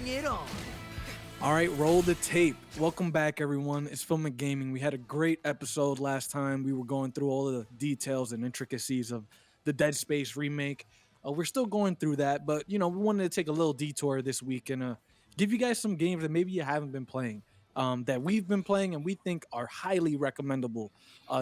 it on. All right, roll the tape. Welcome back, everyone. It's Film and Gaming. We had a great episode last time. We were going through all of the details and intricacies of the Dead Space remake. We're still going through that, but we wanted to take a little detour this week and give you guys some games that maybe you haven't been playing, that we've been playing and we think are highly recommendable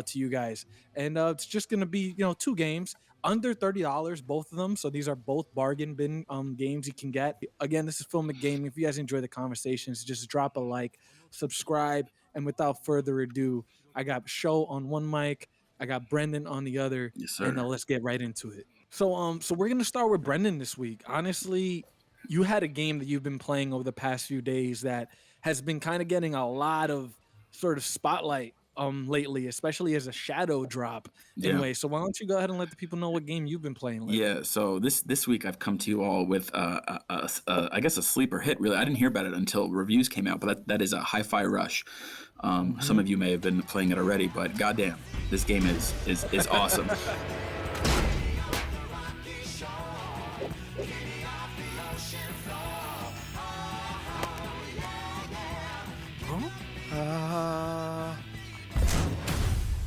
to you guys. And it's just going to be, two games under $30, both of them. So these are both bargain bin games you can get. Again, this is Film and Gaming. If you guys enjoy the conversations, just drop a like, subscribe, and without further ado, I got Show on one mic, I got Brendan on the other, Yes, sir. and let's get right into it. So we're gonna start with Brendan this week. Honestly, you had a game that you've been playing over the past few days that has been kind of getting a lot of sort of spotlight lately, especially as a shadow drop. Anyway, so why don't you go ahead and let the people know what game you've been playing lately? Yeah, so this week I've come to you all with I guess a sleeper hit. Really, I didn't hear about it until reviews came out, but that is a Hi-Fi Rush. Some of you may have been playing it already, but goddamn, this game is awesome.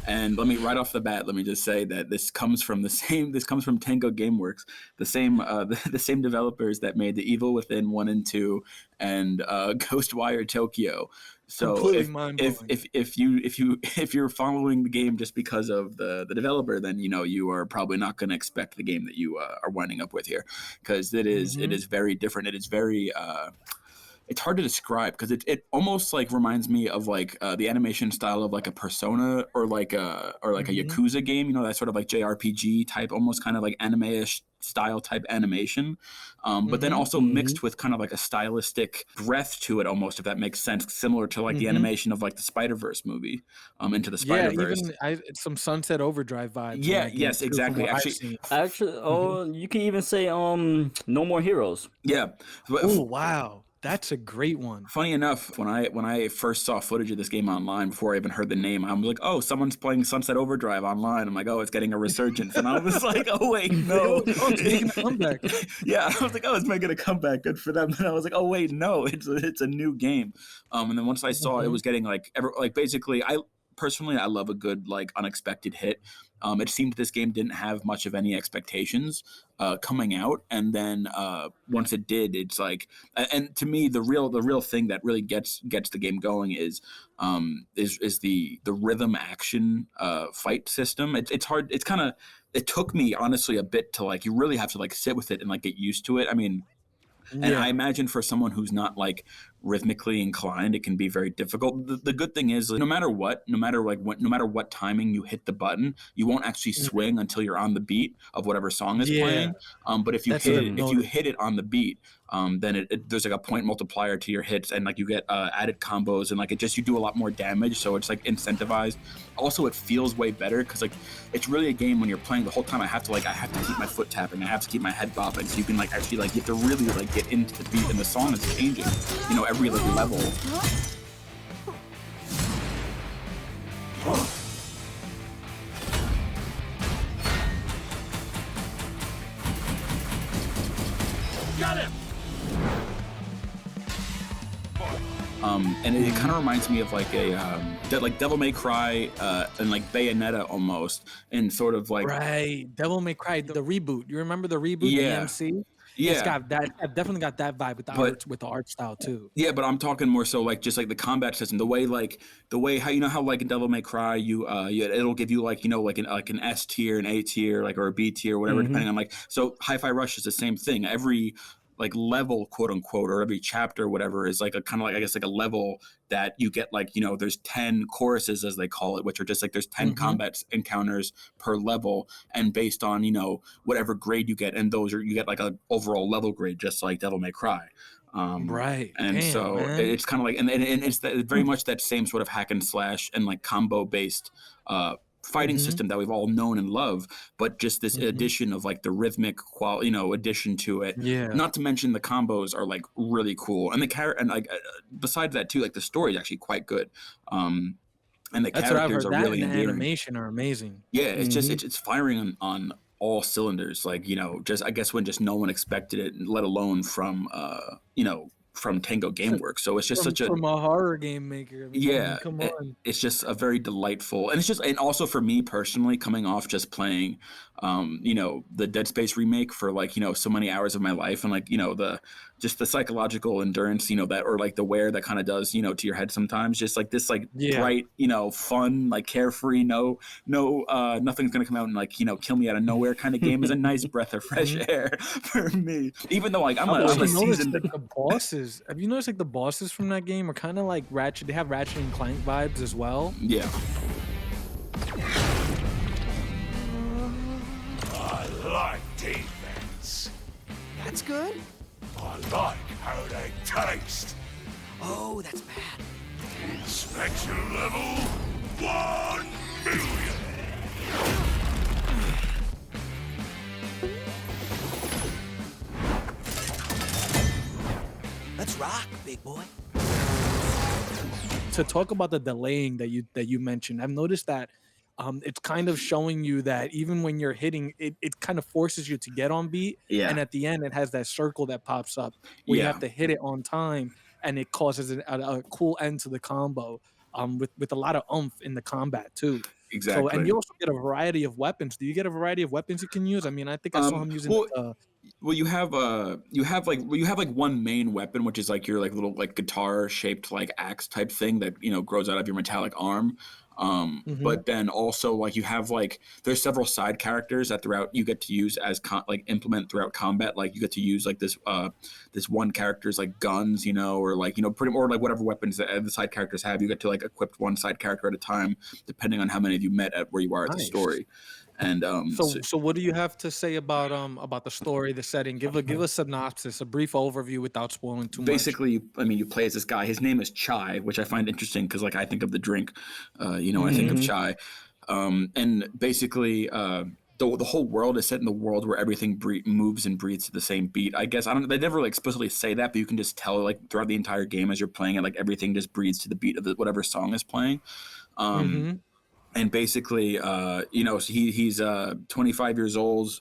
And right off the bat, let me just say that this comes from Tango Gameworks, the same developers that made The Evil Within 1 and 2 and Ghostwire Tokyo. So if you're following the game just because of the developer, then you are probably not going to expect the game that you are winding up with here, because it is very different. It is very it's hard to describe because it almost like reminds me of like the animation style of like a Persona or like a Yakuza game, that sort of like JRPG type, almost kind of like anime-ish style type animation, but then also mixed with kind of like a stylistic breath to it almost, if that makes sense, similar to like the animation of like the Spider-Verse movie, Into the Spider-Verse. Yeah, even some Sunset Overdrive vibes. Yeah, yes, exactly. Actually, you can even say No More Heroes. Yeah. Oh, wow. That's a great one. Funny enough, when I first saw footage of this game online, before I even heard the name, I'm like, oh, someone's playing Sunset Overdrive online. I'm like, oh, it's getting a resurgence. And I was like, oh, wait, no. It's making a comeback. Yeah, I was like, oh, it's making a comeback. Good for them. And I was like, oh, wait, no, it's a new game. And then once I saw it was getting basically, personally, I love a good like unexpected hit. It seemed this game didn't have much of any expectations coming out, and then once it did, it's like, and to me, the real thing that really gets the game going is the rhythm action fight system. It's hard. It's kind of, it took me honestly a bit to like, you really have to like sit with it and like get used to it. I mean. And I imagine for someone who's not like rhythmically inclined, it can be very difficult. The good thing is, no matter what timing you hit the button, you won't actually swing until you're on the beat of whatever song is playing. But if you hit it on the beat, then there's like a point multiplier to your hits, and like you get added combos, and like you do a lot more damage. So it's like incentivized. Also, it feels way better because like it's really a game when you're playing the whole time. I have to keep my foot tapping. I have to keep my head bopping, so you can like actually like you have to really like get into the beat, and the song is changing. Every like level. Got him! And it kind of reminds me of like a like Devil May Cry and like Bayonetta almost, and sort of like Devil May Cry, the reboot. You remember the reboot, the MC? Yeah, it's got that. I've definitely got that vibe with the art style too. Yeah, but I'm talking more so like just like the combat system, the way how how like in Devil May Cry it'll give you like an S tier, an A tier, like or a B tier, whatever, depending on like. So Hi-Fi Rush is the same thing. Every like level, quote unquote, or every chapter, whatever, is like a kind of like, I guess, like a level that you get like, there's 10 choruses, as they call it, which are just like there's 10 combat encounters per level, and based on, whatever grade you get, and you get like an overall level grade, just like Devil May Cry. Right. And damn, so man. it's kind of like, and it's very much that same sort of hack and slash and like combo based fighting system that we've all known and love, but just this addition of like the rhythmic addition to it. Yeah. Not to mention the combos are like really cool, and and like besides that too, like the story is actually quite good. And the characters are really endearing. The animation are amazing. Yeah, it's just it's firing on all cylinders. Like just I guess when just no one expected it, let alone from from Tango Gameworks. So it's just such a from a horror game maker. I mean, come on. it's just a very delightful, and it's just, and also for me personally, coming off just playing, the Dead Space remake for like, so many hours of my life, and like, the psychological endurance, that, or like the wear that kind of does, to your head sometimes, just like this, like bright, fun, like carefree, nothing's gonna come out and like, kill me out of nowhere kind of game is a nice breath of fresh air for me. Even though like I'm a seasoned. Like, the bosses. Have you noticed like the bosses from that game are kind of like Ratchet? They have Ratchet and Clank vibes as well. Yeah. I like defense. That's good. I like how they taste. Oh, that's bad. Inspection level 1 million. Let's rock, big boy. To talk about the delaying that you mentioned, I've noticed that it's kind of showing you that even when you're hitting, it kind of forces you to get on beat. Yeah. And at the end, it has that circle that pops up where you have to hit it on time, and it causes a cool end to the combo. With a lot of oomph in the combat too. Exactly. So, and you also get a variety of weapons. Do you get a variety of weapons you can use? I mean, I think I saw him using. Well, you have like one main weapon, which is like your like little like guitar shaped like axe type thing that grows out of your metallic arm. But then also like you have like there's several side characters that throughout you get to use as like implement throughout combat. Like you get to use like this one character's like guns, or like pretty more like whatever weapons that the side characters have. You get to like equip one side character at a time, depending on how many of you met at where you are at the story. And so what do you have to say about the story, the setting? Give a synopsis, a brief overview without spoiling too much. Basically, I mean, you play as this guy. His name is Chai, which I find interesting because like I think of the drink, I think of Chai, and basically the whole world is set in the world where everything moves and breathes to the same beat. I guess they never like explicitly say that, but you can just tell like throughout the entire game as you're playing it, like everything just breathes to the beat of whatever song is playing. And basically, he's 25 years old.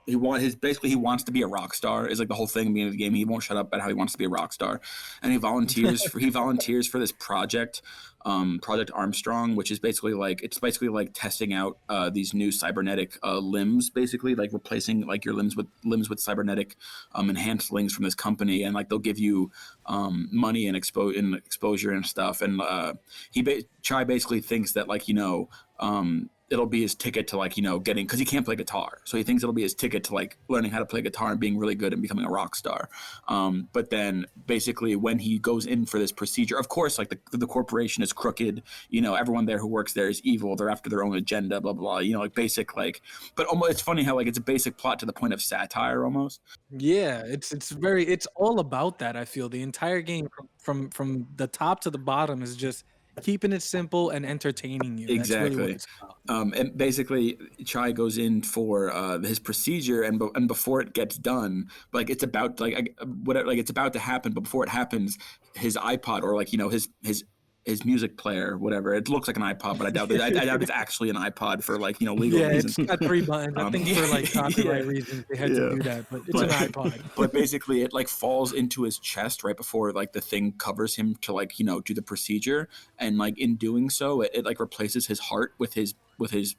He wants to be a rock star. Is like the whole thing at the beginning of the game. He won't shut up about how he wants to be a rock star, and he volunteers for this project, Project Armstrong, which is basically like testing out these new cybernetic limbs, basically like replacing like your limbs with cybernetic enhanced limbs from this company, and like they'll give you money and exposure and stuff. And Chai basically thinks that like it'll be his ticket to like getting, because he can't play guitar, so he thinks it'll be his ticket to like learning how to play guitar and being really good and becoming a rock star. But then basically when he goes in for this procedure, of course like the corporation is crooked, everyone there who works there is evil, they're after their own agenda, blah blah blah, like basic like, but almost it's funny how like it's a basic plot to the point of satire almost. Yeah, it's all about that. I feel the entire game from the top to the bottom is just keeping it simple and entertaining you. Exactly. That's really what it's about. And basically, Chai goes in for his procedure, and before it gets done, like it's about it's about to happen, but before it happens, his iPod or like his music player, whatever. It looks like an iPod, but I doubt it's actually an iPod for like legal reasons. It's got 3 buttons. I think for like copyright reasons they had to do that, but it's an iPod. But basically, it like falls into his chest right before like the thing covers him to like do the procedure, and like in doing so, it like replaces his heart with his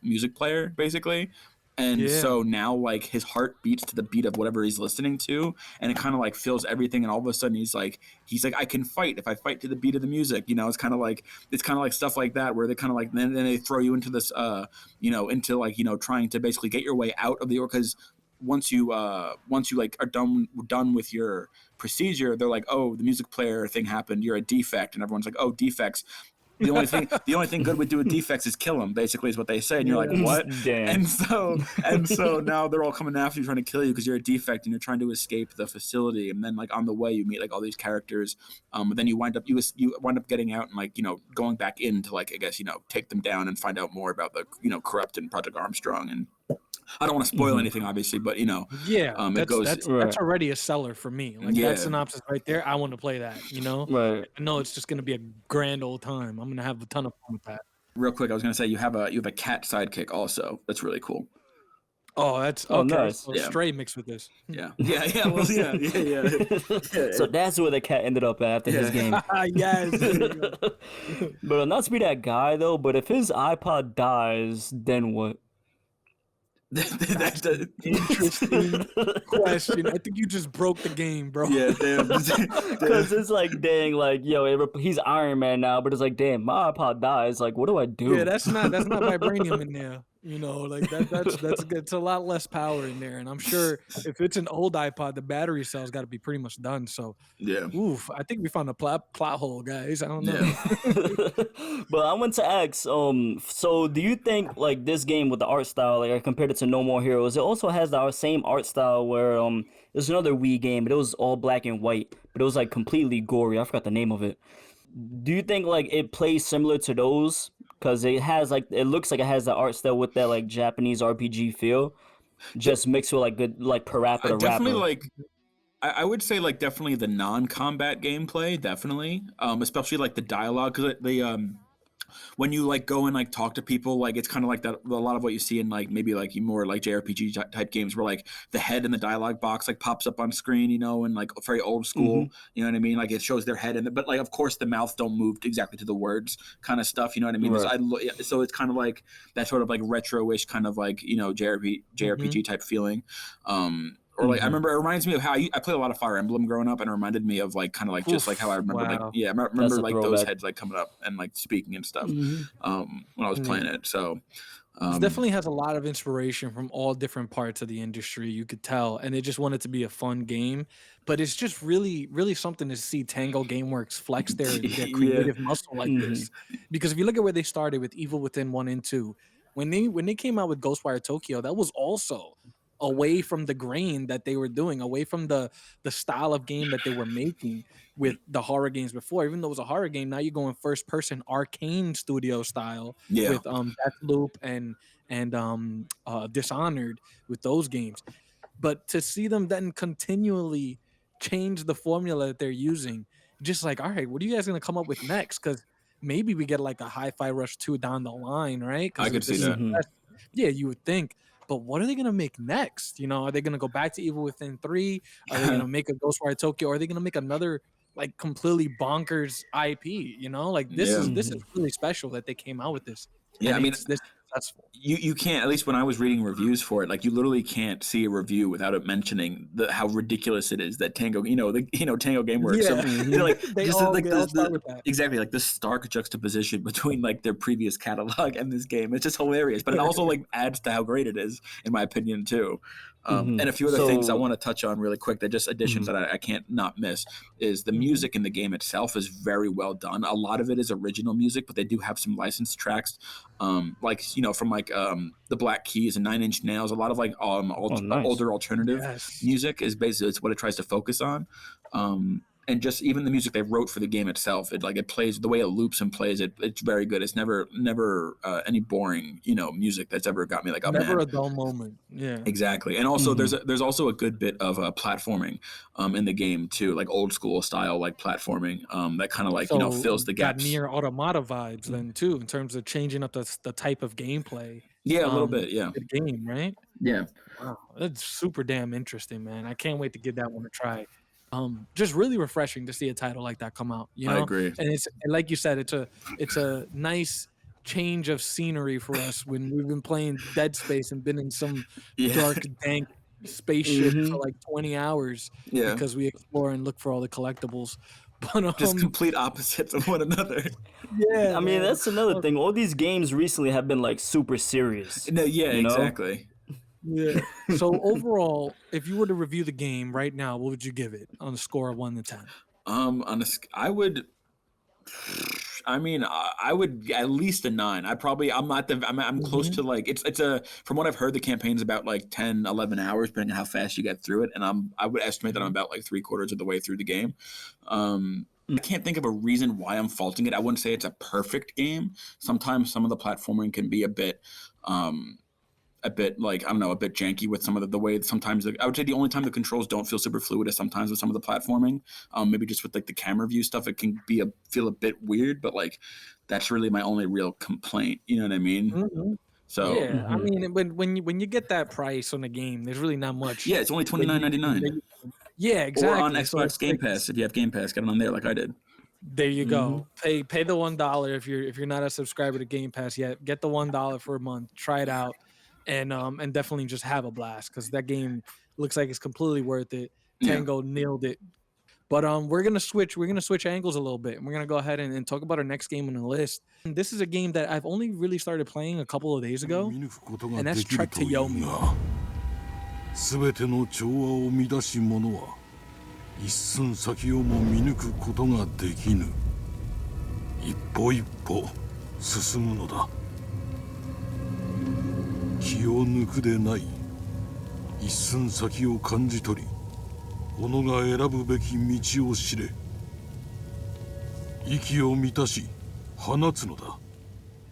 music player, basically. And so now like his heart beats to the beat of whatever he's listening to, and it kind of like fills everything, and all of a sudden he's like I can fight if I fight to the beat of the music. It's kind of like stuff like that where they kind of like then they throw you into this into like trying to basically get your way out of the, because once you like are done with your procedure, they're like, oh, the music player thing happened, you're a defect, and everyone's like, oh, defects. The only thing good we do with defects is kill them, basically, is what they say. And you're like, what? Damn. And so now they're all coming after you, trying to kill you because you're a defect and you're trying to escape the facility. And then like on the way you meet like all these characters. But then you wind up getting out and like going back in to like I guess take them down and find out more about the corrupt and Project Armstrong. And I don't want to spoil anything, obviously, but that's already a seller for me. Like that synopsis right there, I want to play that. Right. I know it's just gonna be a grand old time. I'm gonna have a ton of fun with that. Real quick, I was gonna say you have a cat sidekick also. That's really cool. Oh, that's Oh, okay. nice. So Yeah. Stray mixed with this. Yeah. Well, yeah. So that's where the cat ended up after his Yeah. game. Yes. There you go. But not to be that guy though, but if his iPod dies, then what? Interesting question. I think you just broke the game, bro. Yeah, damn. Because it's like, dang, like, yo, he's Iron Man now, but it's like, damn, my iPod dies. Like, what do I do? Yeah, that's not vibranium in there. You know, like that's good. It's a lot less power in there, and I'm sure if it's an old iPod, the battery cell's got to be pretty much done. So, Yeah. oof, I think we found a plot hole, guys. I don't know. Yeah. But I want to ask, so do you think like this game with the art style, like compared it to No More Heroes, it also has the same art style where there's another Wii game, but it was all black and white, but it was like completely gory. I forgot the name of it. Do you think like it plays similar to those? Because it has like it looks like it has the art style with that like Japanese RPG feel, just mixed with like good like parappa to Definitely rapper. like I would say like definitely the non-combat gameplay, definitely. Especially like the dialogue, because when you like go and like talk to people, like it's kind of like that a lot of what you see in like maybe like more like JRPG type games where like the head in the dialogue box like pops up on screen, you know, and like very old school, you know what I mean? Like it shows their head but like of course the mouth don't move exactly to the words kind of stuff, you know what I mean? Right. So it's kind of like that sort of like retro-ish kind of like, you know, JRPG type feeling. Or like I remember it reminds me of how I played a lot of Fire Emblem growing up, and it reminded me of like kind of like just like how I remember like Wow. I remember That's a like those throwback. heads like coming up and like speaking and stuff when I was playing it. So It definitely has a lot of inspiration from all different parts of the industry. You could tell, and they just want it to be a fun game. But it's just really, really something to see Tango GameWorks flex their yeah, creative muscle like this. Because if you look at where they started with Evil Within 1 and 2, when they came out with Ghostwire Tokyo, that was also away from the grain that they were doing, away from the style of game that they were making with the horror games before. Even though it was a horror game, now you're going first person arcane studio style yeah, with Deathloop and Dishonored with those games. But to see them then continually change the formula that they're using, just like, all right, what are you guys gonna come up with next? Because maybe we get like a Hi-Fi Rush 2 down the line, right? I Because could if see this that. is yeah, you would think. But what are they gonna make next? You know, are they gonna go back to Evil Within 3? Are they gonna make a Ghostwire Tokyo? Or are they gonna make another like completely bonkers IP? You know, like this Yeah. is really special that they came out with this. Yeah, And I mean, it's this successful. you can't, at least when I was reading reviews for it, like you literally can't see a review without it mentioning how ridiculous it is that Tango, Tango GameWorks. So, Yeah. you know, like They just all like they all start with that. exactly like the stark juxtaposition between like their previous catalog and this game. It's just hilarious, but it also like adds to how great it is, in my opinion, too. And a few other things I So, want to touch on really quick, that just additions that I can't not miss, is the music in the game itself is very well done. A lot of it is original music, but they do have some licensed tracks, like, you know, from like the Black Keys and Nine Inch Nails. A lot of like nice. older alternative Yes. music is basically it's what it tries to focus on. And just even the music they wrote for the game itself, it plays the way it loops and plays it. It's very good. It's never any boring, you know, music that's ever got me like, oh Never man. a dull moment. Yeah. Exactly, and also there's also a good bit of platforming in the game too, like old school style like platforming that kind of like So fills the got gaps. near automata vibes then too, in terms of changing up the type of gameplay. Yeah, a little bit. Yeah, The game, right? yeah, Wow, that's super damn interesting, man. I can't wait to give that one a try. Just really refreshing to see a title like that come out, you I know? agree. And like you said, it's a nice change of scenery for us when we've been playing Dead Space and been in some Yeah. dark, dank spaceship for like 20 hours Yeah. because we explore and look for all the collectibles. But Just complete opposites of one another. yeah, I mean, man. that's another thing. All these games recently have been like super serious. No, yeah, You know? exactly. Yeah. So overall, if you were to review the game right now, what would you give it on a score of 1 to 10? I would. I mean, I would at least a 9. I'm close to like it's a from what I've heard, the campaign's about like 10, 11 hours, depending on how fast you get through it, and I would estimate that I'm about like 3/4 of the way through the game. I can't think of a reason why I'm faulting it. I wouldn't say it's a perfect game. Sometimes some of the platforming can be a bit like, I don't know, a bit janky with some of the way sometimes I would say the only time the controls don't feel super fluid is sometimes with some of the platforming. Maybe just with like the camera view stuff, it can feel a bit weird, but like that's really my only real complaint. You know what I mean? So Yeah, I mean, when you get that price on a game, there's really not much yeah, it's only that you $29.99. yeah, Or on exactly. So Xbox it's Game like Pass if you have Game Pass, get it on there like I did. there you Mm-hmm. go. Pay the $1 if you're not a subscriber to Game Pass yet. Get the $1 for a month. Try it out, and definitely just have a blast because that game looks like it's completely worth it. Yeah. Tango nailed it. But we're gonna switch angles a little bit, and we're gonna go ahead and talk about our next game on the list. And this is a game that I've only really started playing a couple of days ago, 見抜くことが and で that's きる Trek と to いう Yomi. が全ての調和を乱し者は一寸先をも見抜くことができぬ一歩一歩進むのだ気を抜くでない一寸先を感じ取り己が選ぶべき道を知れ息を満たし放つのだ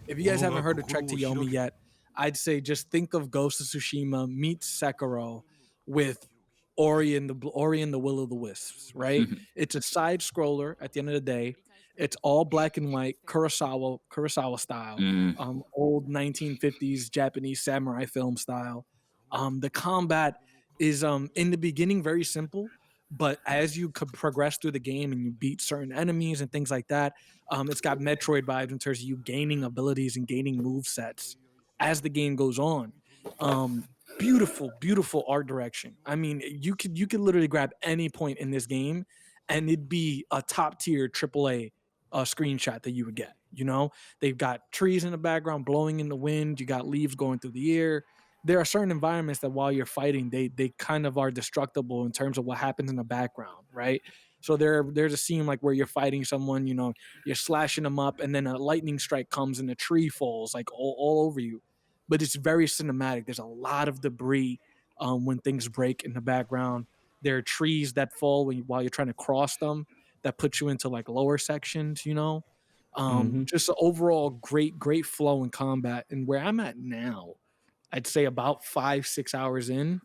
If you guys haven't heard of Trek to Yomi yet, I'd say just think of Ghost of Tsushima meets Sekiro with Ori and the Will of the Wisps, right? It's a side scroller at the end of the day. It's all black and white, Kurosawa style, Mm. old 1950s Japanese samurai film style. The combat is in the beginning very simple, but as you progress through the game and you beat certain enemies and things like that, it's got Metroid vibes in terms of you gaining abilities and gaining move sets as the game goes on. Um, beautiful art direction. I mean, you could literally grab any point in this game, and it'd be a top tier AAA screenshot that you would get. You know, they've got trees in the background blowing in the wind. You got leaves going through the air. There are certain environments that while you're fighting, they kind of are destructible in terms of what happens in the background, right? So there's a scene like where you're fighting someone, you know, you're slashing them up, and then a lightning strike comes and a tree falls like all over you. But it's very cinematic. There's a lot of debris when things break in the background. There are trees that fall while you're trying to cross them that put you into like lower sections, you know. Mm-hmm. Just overall great flow in combat. And where I'm at now, I'd say about 5-6 hours in.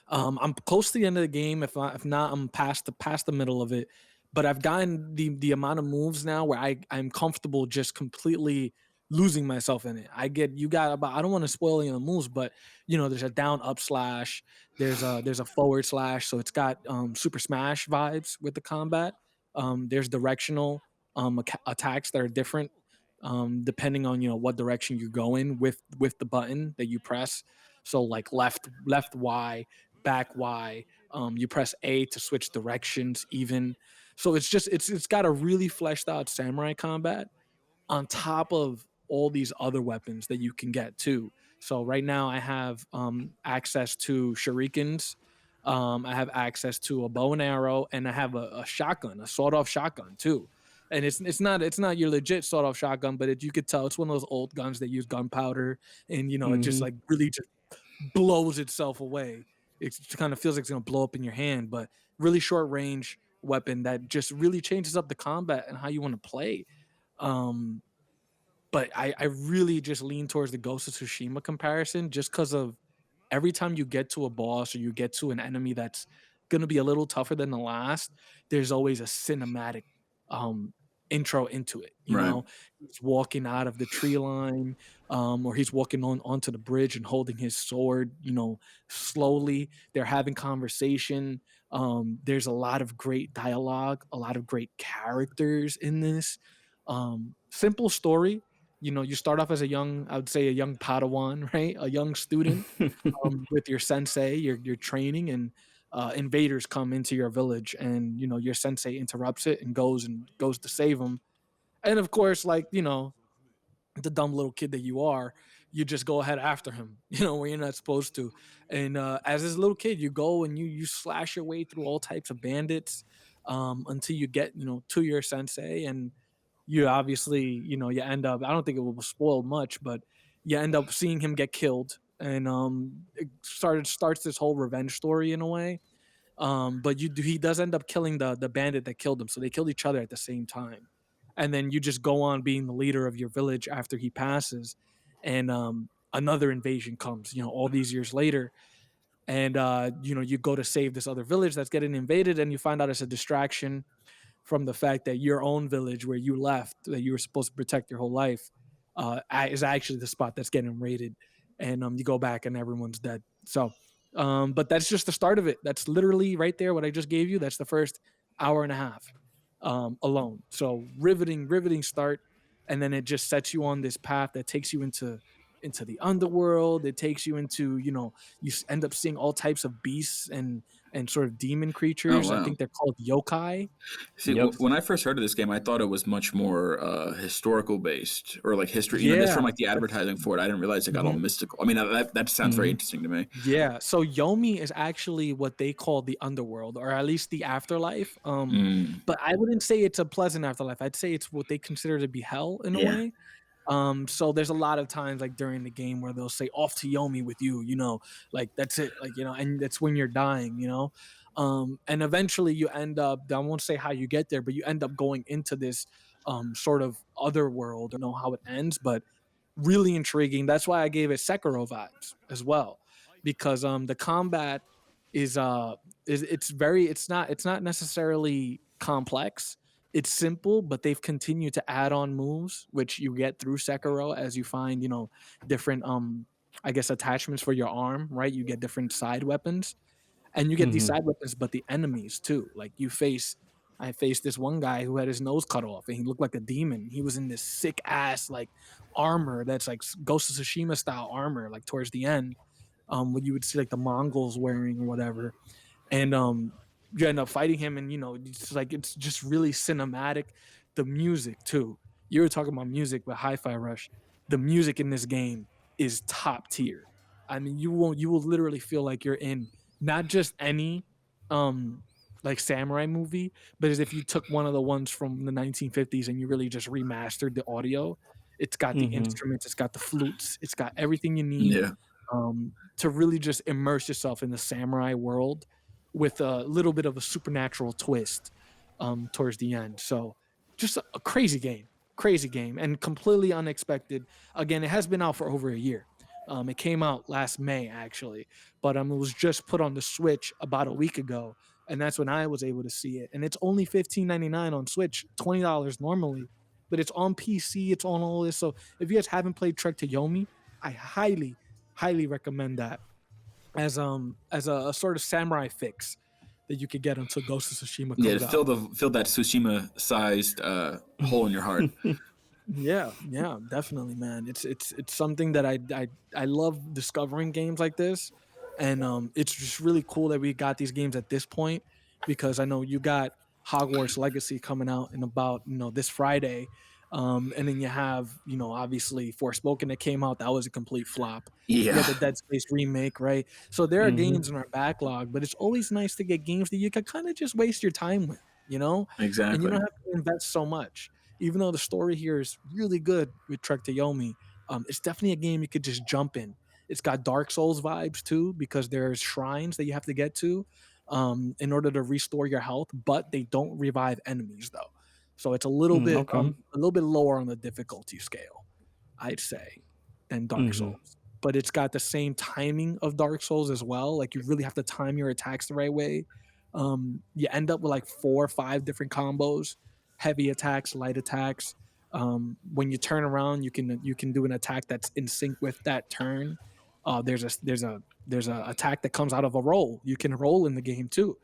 I'm close to the end of the game. If not, I'm past the middle of it. But I've gotten the amount of moves now where I'm comfortable just completely losing myself in it. You got about I don't want to spoil any of the moves, but you know there's a down up slash, there's a forward slash, so it's got Super Smash vibes with the combat. There's directional attacks that are different depending on what direction you're going with the button that you press. So like left Y, back Y. You press A to switch directions even. So it's got a really fleshed out samurai combat on top of all these other weapons that you can get too. So right now I have access to shurikens. I have access to a bow and arrow, and I have a shotgun, a sawed-off shotgun too. And it's not your legit sawed-off shotgun, but you could tell it's one of those old guns that use gunpowder, and it just Mm-hmm. like really just blows itself away. It kind of feels like it's gonna blow up in your hand, but really short range weapon that just really changes up the combat and how you want to play. Um, but I really just lean towards the Ghost of Tsushima comparison just because of every time you get to a boss or you get to an enemy that's gonna be a little tougher than the last, there's always a cinematic um intro into it. Right. He's walking out of the tree line, or he's walking onto the bridge and holding his sword, slowly. They're having conversation. There's a lot of great dialogue, a lot of great characters in this. Simple story. You start off as I would say a young Padawan, right? A young student with your sensei, your training, and invaders come into your village, and your sensei interrupts it and goes to save them. And of course, like the dumb little kid that you are, you just go ahead after him, where you're not supposed to. And as this little kid, you go and you slash your way through all types of bandits until you get to your sensei, and you obviously you end up, I don't think it will spoil much, but you end up seeing him get killed, and it starts this whole revenge story in a way. But he does end up killing the bandit that killed him, so they killed each other at the same time. And then you just go on being the leader of your village after he passes, and another invasion comes all these years later, and you go to save this other village that's getting invaded, and you find out it's a distraction from the fact that your own village where you left, that you were supposed to protect your whole life, is actually the spot that's getting raided, and you go back and everyone's dead. So, but that's just the start of it. That's literally right there what I just gave you. That's the first hour and a half alone. So riveting start, and then it just sets you on this path that takes you into the underworld. It takes you into, you end up seeing all types of beasts and sort of demon Oh creatures. I wow. think they're called yokai. See, Yep. when I first heard of this game, I thought it was much more historical based or like history. Just Yeah. from like the advertising for it, I didn't realize it got all Mhm. mystical. I mean, that sounds very Mhm. interesting to me. Yeah. So Yomi is actually what they call the underworld, or at least the afterlife. Mm, But I wouldn't say it's a pleasant afterlife. I'd say it's what they consider to be hell in a yeah. way. So there's a lot of times like during the game where they'll say off to Yomi with you, like that's it, like, and that's when you're dying. And eventually you end up, I won't say how you get there, but you end up going into this sort of other world. I don't know how it ends, but really intriguing. That's why I gave it Sekiro vibes as well, because the combat is it's not necessarily complex. It's simple, but they've continued to add on moves which you get through Sekiro as you find, different I guess attachments for your arm, right? You get different side weapons, and you get these Mhm. side weapons, but the enemies too. Like I faced this one guy who had his nose cut off and he looked like a demon. He was in this sick ass like armor that's like Ghost of Tsushima style armor, like towards the end, what you would see like the Mongols wearing or whatever. And you end up fighting him, and it's just really cinematic. The music too. You were talking about music with Hi-Fi Rush. The music in this game is top tier. I mean, you will literally feel like you're in not just any um like samurai movie, but as if you took one of the ones from the 1950s and you really just remastered the audio. It's got the Mhm. instruments, it's got the flutes, it's got everything you need Yeah. to really just immerse yourself in the samurai world with a little bit of a supernatural twist towards the end. So just a crazy game, and completely unexpected. Again, it has been out for over a year. It came out last May actually, but it was just put on the Switch about a week ago, and that's when I was able to see it. And it's only $15.99 on Switch, $20 normally, but it's on PC. It's on all this. So if you guys haven't played Trek to Yomi, I highly recommend that as a sort of samurai fix that you could get until Ghost of Tsushima Yeah, to comes out. fill that Tsushima sized hole in your heart. Yeah, definitely, man. It's something that I love discovering games like this, and it's just really cool that we got these games at this point, because I know you got Hogwarts Legacy coming out in about this Friday, and then you have obviously Forspoken that came out, that was a complete flop. You got Yeah, the Dead Space remake, right? So there are Mhm. games in our backlog, but it's always nice to get games that you can kind of just waste your time with, and you exactly. don't have to invest so much, even though the story here is really good with Trek to Yomi. It's definitely a game you could just jump in. It's got Dark Souls vibes too, because there's shrines that you have to get to in order to restore your health, but they don't revive enemies though. So it's Mm, okay. a little bit lower on the difficulty scale, I'd say, than Dark Mhm. Souls. But it's got the same timing of Dark Souls as well. Like you really have to time your attacks the right way. You end up with like 4 or 5 different combos: heavy attacks, light attacks. When you turn around, you can do an attack that's in sync with that turn. There's a attack that comes out of a roll. You can roll in the game too.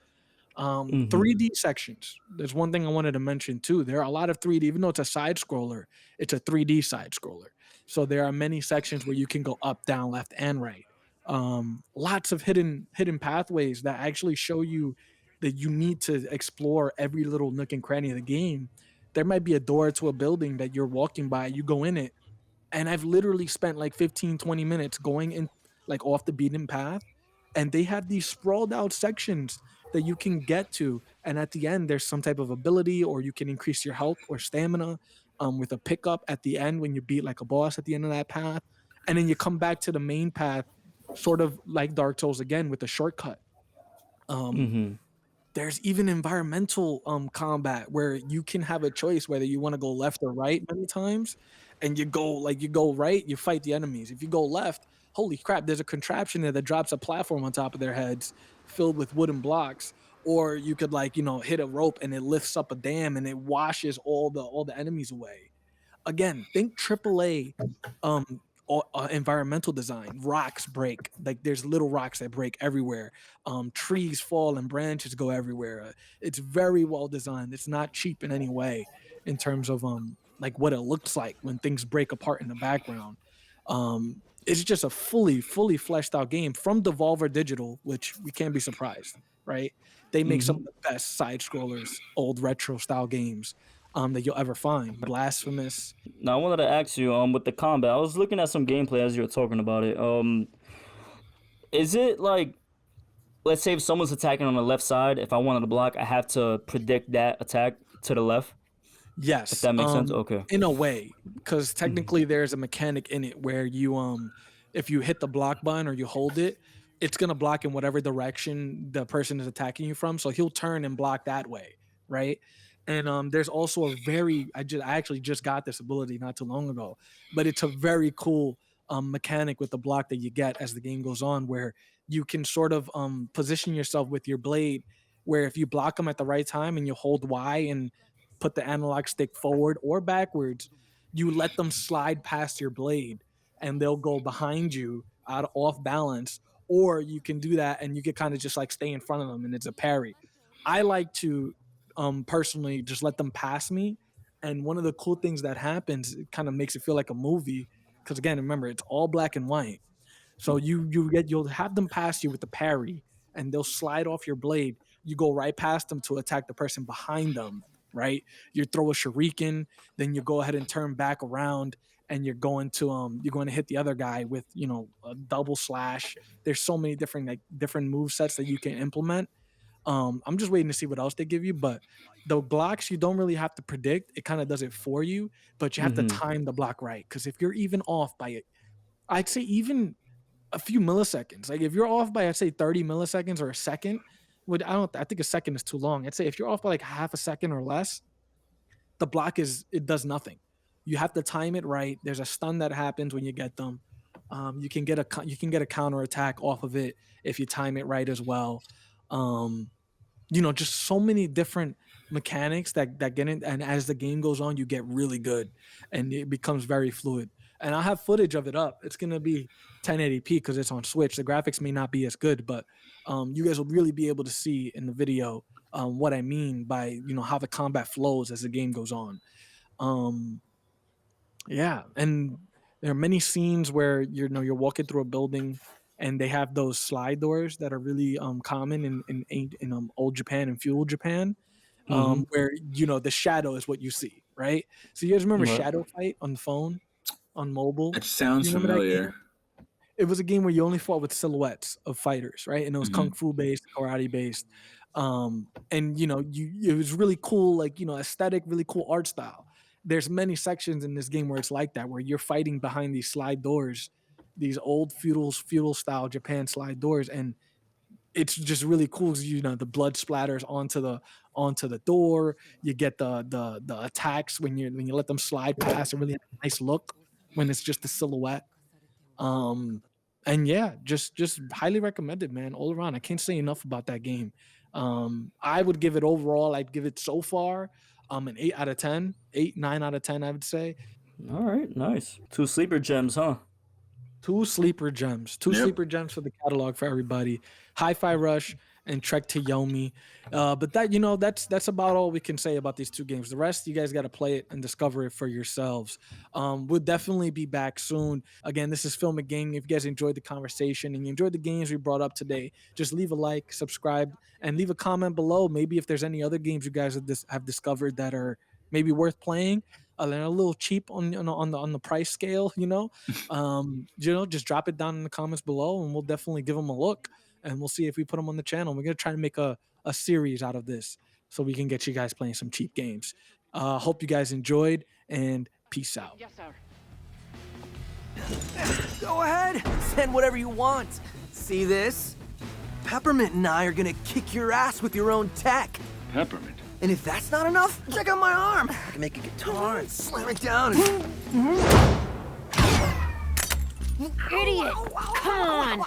Mhm. 3D sections. There's one thing I wanted to mention too. There are a lot of 3D, even though it's a side scroller, it's a 3D side scroller. So there are many sections where you can go up, down, left, and right. Lots of hidden pathways that actually show you that you need to explore every little nook and cranny of the game. There might be a door to a building that you're walking by, you go in it, and I've literally spent like 15, 20 minutes going in like off the beaten path, and they have these sprawled out sections that you can get to, and at the end there's some type of ability, or you can increase your health or stamina with a pickup at the end when you beat like a boss at the end of that path, and then you come back to the main path, sort of like Dark Souls again with a shortcut. um Mhm. there's even environmental combat where you can have a choice whether you want to go left or right many times, and you go right, you fight the enemies. If you go left, holy crap, there's a contraption there that drops a platform on top of their heads filled with wooden blocks. Or you could hit a rope and it lifts up a dam and it washes all the enemies away. again, think AAA environmental design. Rocks break, like there's little rocks that break everywhere. Trees fall and branches go everywhere. It's very well designed. It's not cheap in any way in terms of like what it looks like when things break apart in the background. It's just a fully fleshed out game from Devolver Digital, which we can't be surprised, right? They make some of the best side scrollers, old retro style games that you'll ever find. Blasphemous. Now I wanted to ask you, with the combat, I was looking at some gameplay as you were talking about it. Is it like, let's say if someone's attacking on the left side, if I wanted to block, I have to predict that attack to the left? Yes, If that makes sense? Okay. in a way, because technically there's a mechanic in it where you if you hit the block button or you hold it, it's gonna block in whatever direction the person is attacking you from. So he'll turn and block that way, right? And there's also a very I actually just got this ability not too long ago, but it's a very cool mechanic with the block that you get as the game goes on, where you can sort of position yourself with your blade, where if you block them at the right time and you hold Y and put the analog stick forward or backwards, you let them slide past your blade and they'll go behind you out off balance, or you can do that and you can kind of just like stay in front of them and it's a parry. I like to personally just let them pass me, and one of the cool things that happens, it kind of makes it feel like a movie, because again, remember, it's all black and white. So you'll have them pass you with the parry, and they'll slide off your blade. You go right past them to attack the person behind them, right? You throw a shuriken, then you go ahead and turn back around, and you're going to hit the other guy with a double slash. There's so many different move sets that you can implement. I'm just waiting to see what else they give you, but the blocks you don't really have to predict. It kind of does it for you, but you have to time the block right. Because if you're even off by it, I'd say even a few milliseconds. Like if you're off by, I'd say 30 milliseconds or a second. I think a second is too long. I'd say if you're off by like half a second or less, the block it does nothing. You have to time it right. There's a stun that happens when you get them. You can get a counter attack off of it if you time it right as well. Just so many different mechanics that get in, and as the game goes on, you get really good and it becomes very fluid. And I have footage of it up. It's gonna be 1080p because it's on Switch. The graphics may not be as good, but you guys will really be able to see in the video what I mean by how the combat flows as the game goes on. Yeah, and there are many scenes where you're walking through a building and they have those slide doors that are really common in old Japan and feudal Japan, where the shadow is what you see, right? So you guys remember Right. Shadow Fight on the phone, on mobile? It sounds You remember that familiar. game? It was a game where you only fought with silhouettes of fighters, right? And it was kung fu based, karate based, and it was really cool, like aesthetic, really cool art style. There's many sections in this game where it's like that, where you're fighting behind these slide doors, these old feudal style Japan slide doors, and it's just really cool because the blood splatters onto the door. You get the attacks when you let them slide past. It really has a nice look when it's just a silhouette. And yeah, just highly recommended, man, all around. I can't say enough about that game. I would give it overall, I'd give it so far an 8 out of 10, 8, 9 out of 10, I would say. All right, nice. 2 sleeper gems, huh? Two sleeper gems for the catalog for everybody. Hi-Fi Rush and Trek to Yomi. But that's about all we can say about these two games. The rest, you guys got to play it and discover it for yourselves. We'll definitely be back soon. Again, this is Film and Gaming. If you guys enjoyed the conversation and you enjoyed the games we brought up today, just leave a like, subscribe, and leave a comment below. Maybe if there's any other games you guys have discovered that are maybe worth playing. They're a little cheap on the price scale, just drop it down in the comments below, and we'll definitely give them a look, and we'll see if we put them on the channel. We're gonna try to make a series out of this, so we can get you guys playing some cheap games. Hope you guys enjoyed, and peace out. Yes, sir. Go ahead, send whatever you want. See this? Peppermint and I are gonna kick your ass with your own tech. Peppermint. And if that's not enough, check out my arm. I can make a guitar and slam it down. Idiot! Come on!